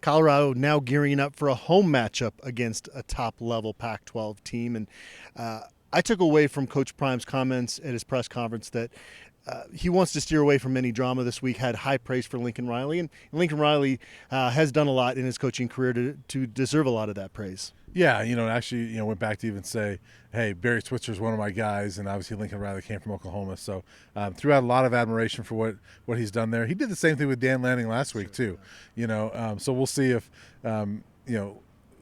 Colorado now gearing up for a home matchup against a top-level Pac-12 team. And I took away from Coach Prime's comments at his press conference that he wants to steer away from any drama this week, had high praise for Lincoln Riley. And Lincoln Riley has done a lot in his coaching career to deserve a lot of that praise. Yeah, actually, went back to even say, hey, Barry Switzer's one of my guys, and obviously Lincoln Riley came from Oklahoma. So threw out a lot of admiration for what he's done there. He did the same thing with Dan Lanning last week, too. So we'll see if,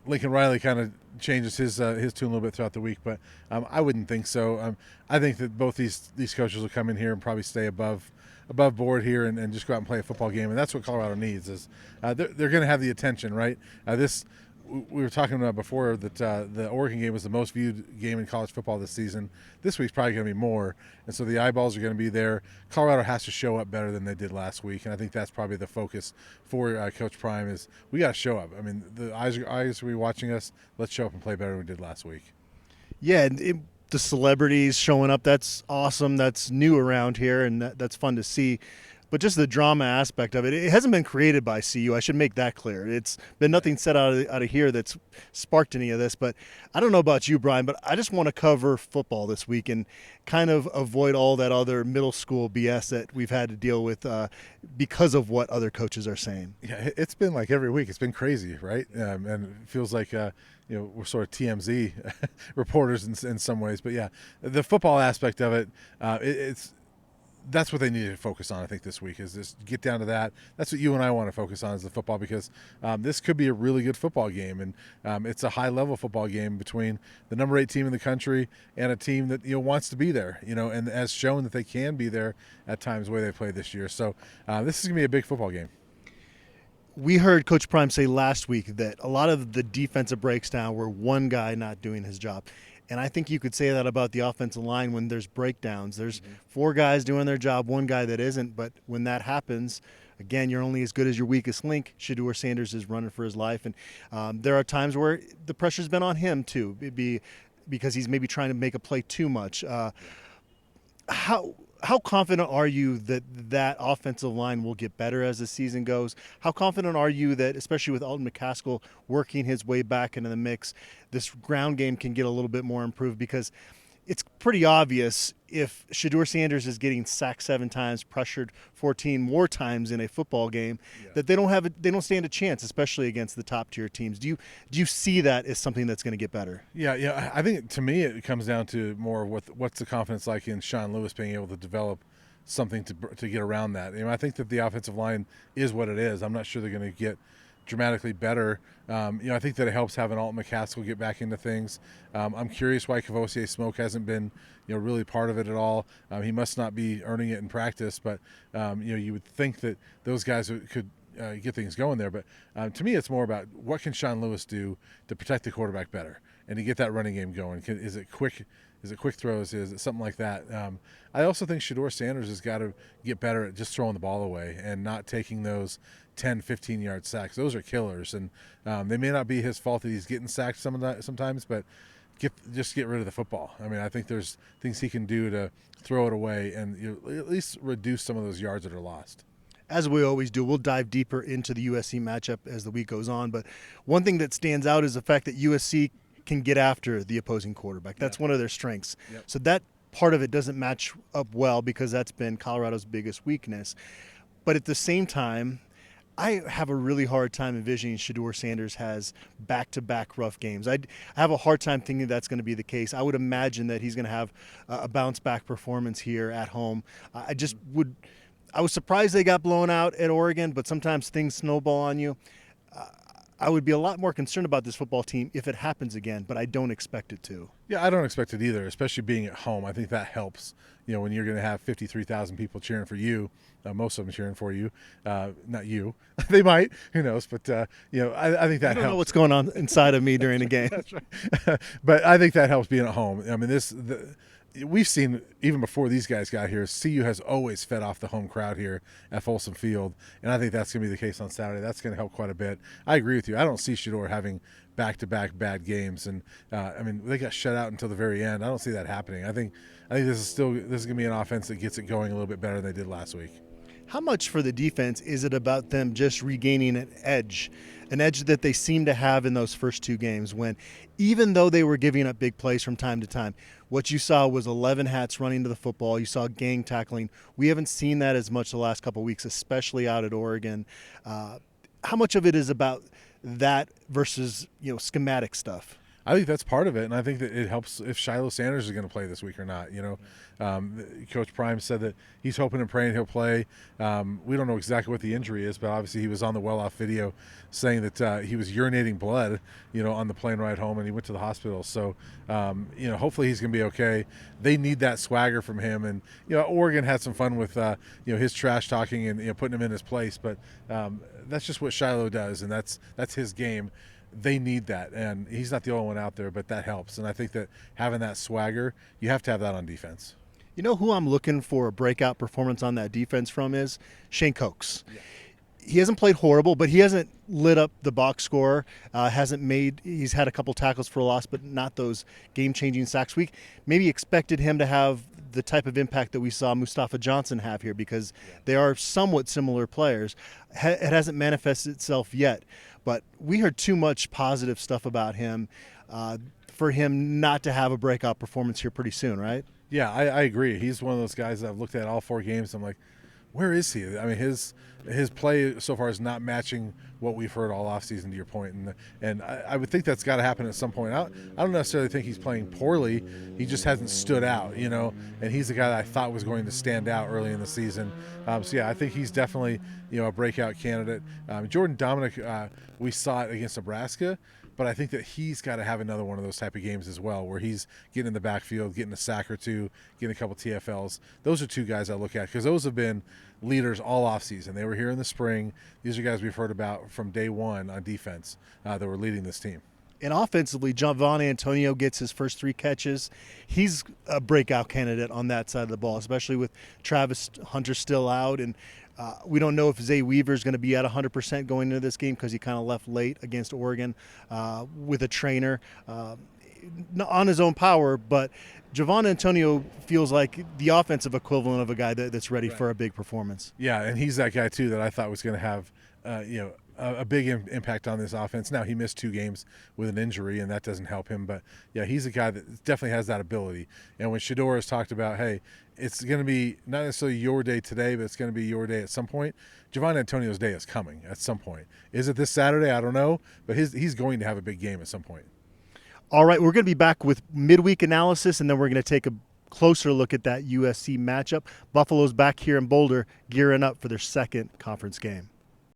Lincoln Riley kind of changes his tune a little bit throughout the week, but I wouldn't think so. I think that both these coaches will come in here and probably stay above board here and just go out and play a football game, and that's what Colorado needs. Is they're going to have the attention, right? We were talking about before that the Oregon game was the most viewed game in college football this season. This week's probably going to be more, and so the eyeballs are going to be there. Colorado has to show up better than they did last week, and I think that's probably the focus for Coach Prime is we got to show up. I mean, the eyes are watching us. Let's show up and play better than we did last week. Yeah, and the celebrities showing up, that's awesome. That's new around here, and that's fun to see. But just the drama aspect of it, it hasn't been created by CU. I should make that clear. It's been nothing said out of here that's sparked any of this. But I don't know about you, Brian, but I just want to cover football this week and kind of avoid all that other middle school BS that we've had to deal with because of what other coaches are saying. Yeah, it's been like every week. It's been crazy, right? And it feels like we're sort of TMZ reporters in some ways. But yeah, the football aspect of it, that's what they need to focus on, I think, this week is just get down to that. That's what you and I want to focus on is the football because this could be a really good football game. And it's a high-level football game between the number 8 team in the country and a team that wants to be there, and has shown that they can be there at times the way they played this year. So this is going to be a big football game. We heard Coach Prime say last week that a lot of the defensive breaks down were one guy not doing his job. And I think you could say that about the offensive line when there's breakdowns. There's 4 guys doing their job, 1 guy that isn't. But when that happens, again, you're only as good as your weakest link. Shedeur Sanders is running for his life. And there are times where the pressure's been on him, too, because he's maybe trying to make a play too much. How confident are you that offensive line will get better as the season goes? How confident are you that, especially with Alton McCaskill working his way back into the mix, this ground game can get a little bit more improved? Because it's pretty obvious if Shedeur Sanders is getting sacked 7 times, pressured 14 more times in a football game, that they don't stand a chance, especially against the top tier teams. Do you see that as something that's going to get better? Yeah. I think to me it comes down to more what's the confidence like in Sean Lewis being able to develop something to get around that. I think that the offensive line is what it is. I'm not sure they're going to get dramatically better. I think that it helps having Alton McCaskill get back into things. I'm curious why Kavosiey Smoke hasn't been, really part of it at all. He must not be earning it in practice, but you would think that those guys could get things going there. But to me, it's more about what can Sean Lewis do to protect the quarterback better and to get that running game going. Is it quick? Is it quick throws? Is it something like that? I also think Shedeur Sanders has got to get better at just throwing the ball away and not taking those 10, 15-yard sacks. Those are killers, and they may not be his fault that he's getting sacked sometimes, but just get rid of the football. I think there's things he can do to throw it away and at least reduce some of those yards that are lost. As we always do, we'll dive deeper into the USC matchup as the week goes on, but one thing that stands out is the fact that USC can get after the opposing quarterback. That's one of their strengths. Yep. So that part of it doesn't match up well because that's been Colorado's biggest weakness. But at the same time, I have a really hard time envisioning Shedeur Sanders has back-to-back rough games. I have a hard time thinking that's going to be the case. I would imagine that he's going to have a bounce-back performance here at home. I was surprised they got blown out at Oregon, but sometimes things snowball on you. I would be a lot more concerned about this football team if it happens again, but I don't expect it to. Yeah, I don't expect it either, especially being at home. I think that helps, when you're going to have 53,000 people cheering for you, most of them cheering for you, not you. They might, who knows, but, I think that helps. I don't know what's going on inside of me during a game. That's right. But I think that helps being at home. We've seen, even before these guys got here, CU has always fed off the home crowd here at Folsom Field, and I think that's going to be the case on Saturday. That's going to help quite a bit. I agree with you. I don't see Shedeur having back-to-back bad games, and they got shut out until the very end. I don't see that happening. I think this is going to be an offense that gets it going a little bit better than they did last week. How much for the defense is it about them just regaining an edge that they seem to have in those first two games when, even though they were giving up big plays from time to time, what you saw was 11 hats running to the football. You saw gang tackling. We haven't seen that as much the last couple of weeks, especially out at Oregon. How much of it is about that versus schematic stuff? I think that's part of it, and I think that it helps if Shiloh Sanders is going to play this week or not. Coach Prime said that he's hoping and praying he'll play. We don't know exactly what the injury is, but obviously he was on the well-off video saying that he was urinating blood, on the plane ride home, and he went to the hospital. So, hopefully he's going to be okay. They need that swagger from him, and Oregon had some fun with his trash talking and putting him in his place, but that's just what Shiloh does, and that's his game. They need that, and he's not the only one out there, but that helps. And I think that having that swagger, you have to have that on defense. You know who I'm looking for a breakout performance on that defense from is Shane Cokes. Yeah. He hasn't played horrible, but he hasn't lit up the box score. He's had a couple tackles for a loss, but not those game-changing sacks. We maybe expected him to have the type of impact that we saw Mustafa Johnson have here because they are somewhat similar players. It hasn't manifested itself yet, but we heard too much positive stuff about him for him not to have a breakout performance here pretty soon, right? Yeah, I agree. He's one of those guys that I've looked at all four games. I'm like, where is he? I mean, his play so far is not matching what we've heard all offseason, to your point. And I would think that's got to happen at some point. I don't necessarily think he's playing poorly. He just hasn't stood out, and he's the guy that I thought was going to stand out early in the season. So, yeah, I think he's definitely, a breakout candidate. Jordan Dominic, we saw it against Nebraska, but I think that he's got to have another one of those type of games as well, where he's getting in the backfield, getting a sack or two, getting a couple TFLs. Those are two guys I look at because those have been leaders all offseason. They were here in the spring. These are guys we've heard about from day one on defense that were leading this team. And offensively, Javon Antonio gets his first 3 catches. He's a breakout candidate on that side of the ball, especially with Travis Hunter still out. And we don't know if Zay Weaver is going to be at 100% going into this game because he kind of left late against Oregon with a trainer on his own power. But Javon Antonio feels like the offensive equivalent of a guy that's ready for a big performance. Yeah, and he's that guy, too, that I thought was going to have, a big impact on this offense. Now, he missed 2 games with an injury, and that doesn't help him. But, yeah, he's a guy that definitely has that ability. And when Shedeur has talked about, hey, it's going to be not necessarily your day today, but it's going to be your day at some point, Javon Antonio's day is coming at some point. Is it this Saturday? I don't know. But he's going to have a big game at some point. All right, we're going to be back with midweek analysis, and then we're going to take a closer look at that USC matchup. Buffalo's back here in Boulder gearing up for their second conference game.